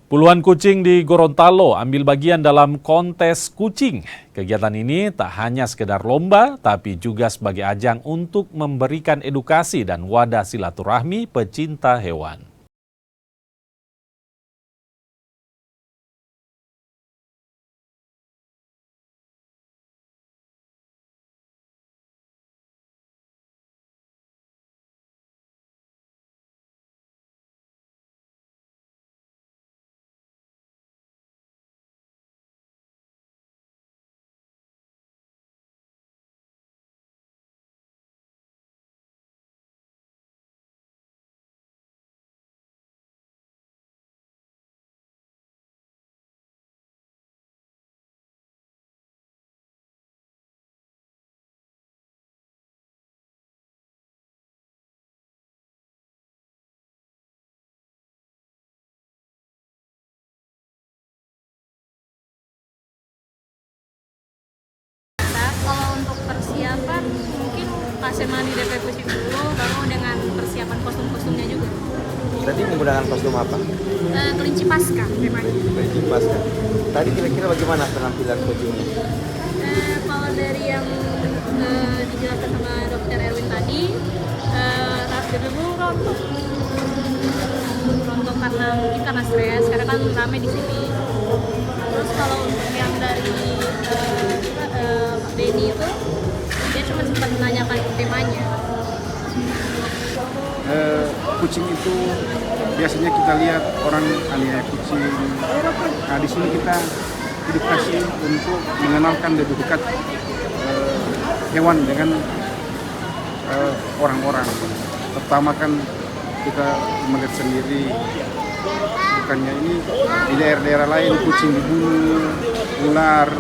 Puluhan kucing di Gorontalo ambil bagian dalam kontes kucing. Kegiatan ini tak hanya sekedar lomba, tapi juga sebagai ajang untuk memberikan edukasi dan wadah silaturahmi pecinta hewan. Kalau untuk persiapan mungkin kasih mandi DP kucing dulu, baru dengan persiapan kostum-kostumnya juga. Tadi menggunakan kostum apa? Kelinci pasca temanya. Kelinci pasca. Tadi kira-kira bagaimana penampilan kucingnya? Kalau dari yang dijelaskan sama dokter Erwin tadi, terakhir dulu rontok karena stres, karena kan rame di sini. Terus kalau untuk yang dari Pak Benny itu, dia cuma sempat menanyakan temanya. Kucing itu biasanya kita lihat orang aniaya kucing. Nah, di sini kita edukasi untuk mengenalkan lebih dekat hewan dengan orang-orang. Pertama kan kita melihat sendiri, bukannya ini di daerah-daerah lain kucing dibunuh, ular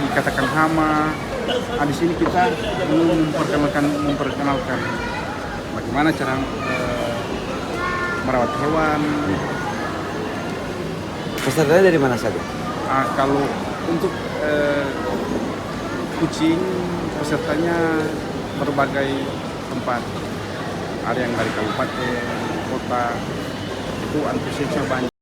dikatakan hama. Nah, di sini kita memperkenalkan bagaimana cara merawat hewan. Pesertanya dari mana saja? Kalau untuk kucing, pesertanya berbagai tempat. Ada yang dari kabupaten, kota, itu antusiasnya banyak.